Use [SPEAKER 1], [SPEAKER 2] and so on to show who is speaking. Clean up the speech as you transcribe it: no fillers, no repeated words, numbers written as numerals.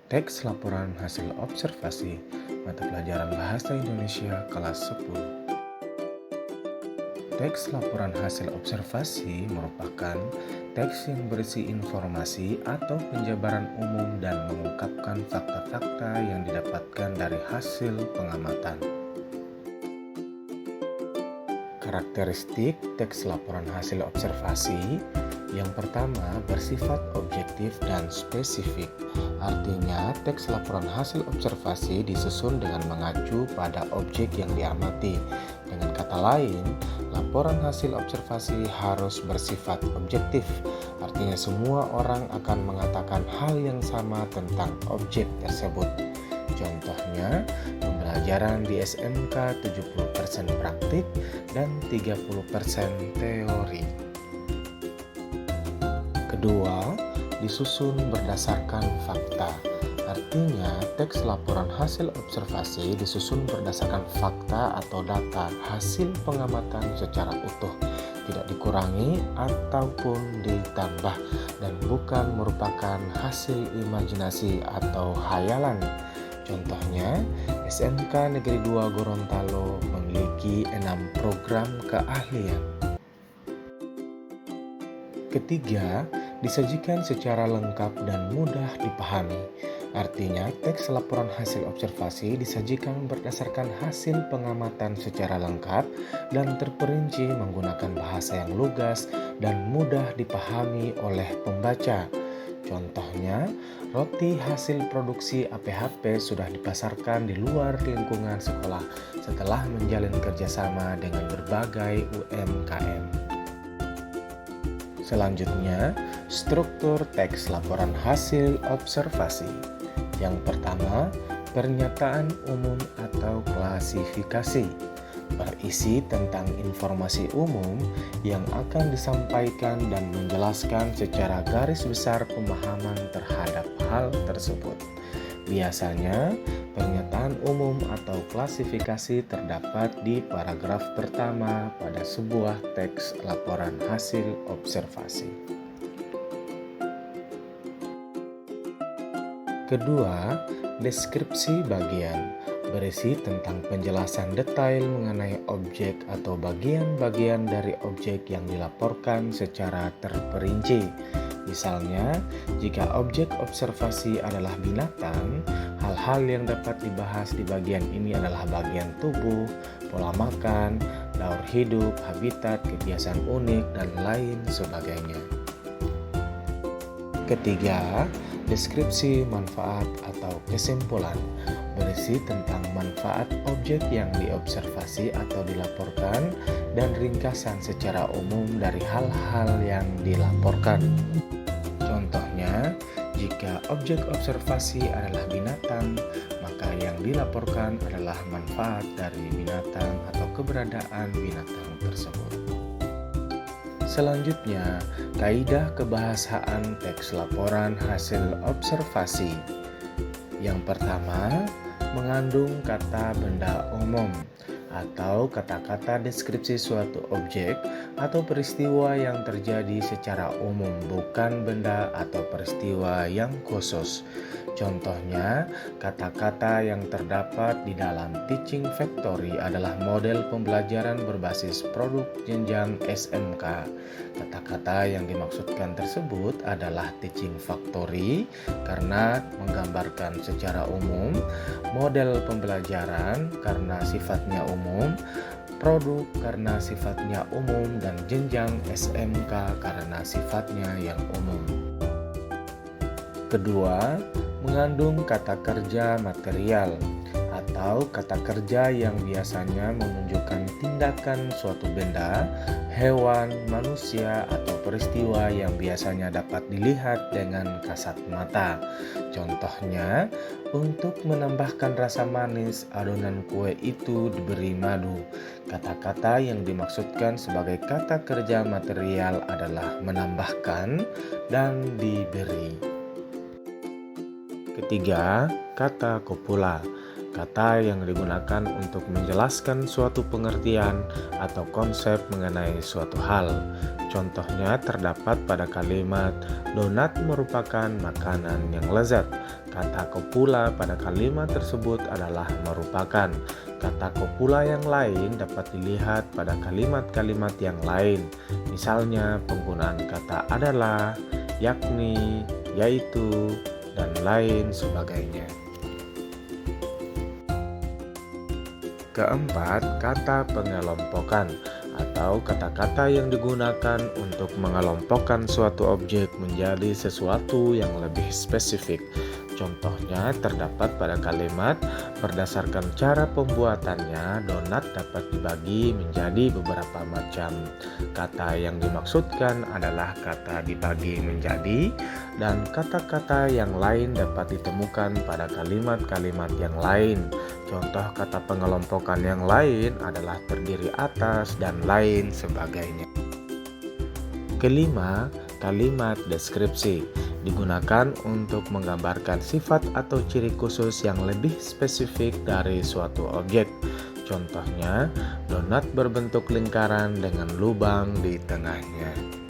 [SPEAKER 1] Teks laporan hasil observasi mata pelajaran Bahasa Indonesia kelas 10. Teks laporan hasil observasi merupakan teks yang berisi informasi atau penjabaran umum dan mengungkapkan fakta-fakta yang didapatkan dari hasil pengamatan. Karakteristik teks laporan hasil observasi yang pertama bersifat objektif dan spesifik. Artinya, teks laporan hasil observasi disusun dengan mengacu pada objek yang diamati. Dengan kata lain, laporan hasil observasi harus bersifat objektif. Artinya semua orang akan mengatakan hal yang sama tentang objek tersebut. Contohnya, pembelajaran di SMK 70% praktik dan 30% teori. Kedua, disusun berdasarkan fakta. Artinya, teks laporan hasil observasi disusun berdasarkan fakta atau data hasil pengamatan secara utuh, tidak dikurangi ataupun ditambah, dan bukan merupakan hasil imajinasi atau hayalan. Contohnya, SMK Negeri 2 Gorontalo memiliki 6 program keahlian. Ketiga, disajikan secara lengkap dan mudah dipahami. Artinya, teks laporan hasil observasi disajikan berdasarkan hasil pengamatan secara lengkap dan terperinci menggunakan bahasa yang lugas dan mudah dipahami oleh pembaca. Contohnya, roti hasil produksi APHP sudah dipasarkan di luar lingkungan sekolah setelah menjalin kerjasama dengan berbagai UMKM. Selanjutnya, struktur teks laporan hasil observasi. Yang pertama, pernyataan umum atau klasifikasi. Berisi tentang informasi umum yang akan disampaikan dan menjelaskan secara garis besar pemahaman terhadap hal tersebut. Biasanya, pernyataan umum atau klasifikasi terdapat di paragraf pertama pada sebuah teks laporan hasil observasi. Kedua, deskripsi bagian. Berisi tentang penjelasan detail mengenai objek atau bagian-bagian dari objek yang dilaporkan secara terperinci. Misalnya, jika objek observasi adalah binatang, hal-hal yang dapat dibahas di bagian ini adalah bagian tubuh, pola makan, daur hidup, habitat, kebiasaan unik, dan lain sebagainya. Ketiga, deskripsi manfaat atau kesimpulan. Berisi tentang manfaat objek yang diobservasi atau dilaporkan dan ringkasan secara umum dari hal-hal yang dilaporkan. Contohnya, jika objek observasi adalah binatang, maka yang dilaporkan adalah manfaat dari binatang atau keberadaan binatang tersebut. Selanjutnya, kaidah kebahasaan teks laporan hasil observasi. Yang pertama, mengandung kata benda umum atau kata-kata deskripsi suatu objek atau peristiwa yang terjadi secara umum, bukan benda atau peristiwa yang khusus. Contohnya, kata-kata yang terdapat di dalam Teaching Factory adalah model pembelajaran berbasis produk jenjang SMK. Kata-kata yang dimaksudkan tersebut adalah Teaching Factory karena menggambarkan secara umum, model pembelajaran karena sifatnya umum, produk karena sifatnya umum, dan jenjang SMK karena sifatnya yang umum. Kedua, mengandung kata kerja material atau kata kerja yang biasanya menunjukkan tindakan suatu benda, hewan, manusia, atau peristiwa yang biasanya dapat dilihat dengan kasat mata. Contohnya, untuk menambahkan rasa manis, adonan kue itu diberi madu. Kata-kata yang dimaksudkan sebagai kata kerja material adalah menambahkan dan diberi. Ketiga, kata kopula. Kata yang digunakan untuk menjelaskan suatu pengertian atau konsep mengenai suatu hal. Contohnya terdapat pada kalimat donat merupakan makanan yang lezat. Kata kopula pada kalimat tersebut adalah merupakan. Kata kopula yang lain dapat dilihat pada kalimat-kalimat yang lain. Misalnya penggunaan kata adalah, yakni, yaitu, dan lain sebagainya. Keempat, kata pengelompokan atau kata-kata yang digunakan untuk mengelompokkan suatu objek menjadi sesuatu yang lebih spesifik. Contohnya terdapat pada kalimat, berdasarkan cara pembuatannya, donat dapat dibagi menjadi beberapa macam. Kata yang dimaksudkan adalah kata dibagi menjadi, dan kata-kata yang lain dapat ditemukan pada kalimat-kalimat yang lain. Contoh kata pengelompokan yang lain adalah terdiri atas dan lain sebagainya. Kelima, kalimat deskripsi digunakan untuk menggambarkan sifat atau ciri khusus yang lebih spesifik dari suatu objek. Contohnya, donat berbentuk lingkaran dengan lubang di tengahnya.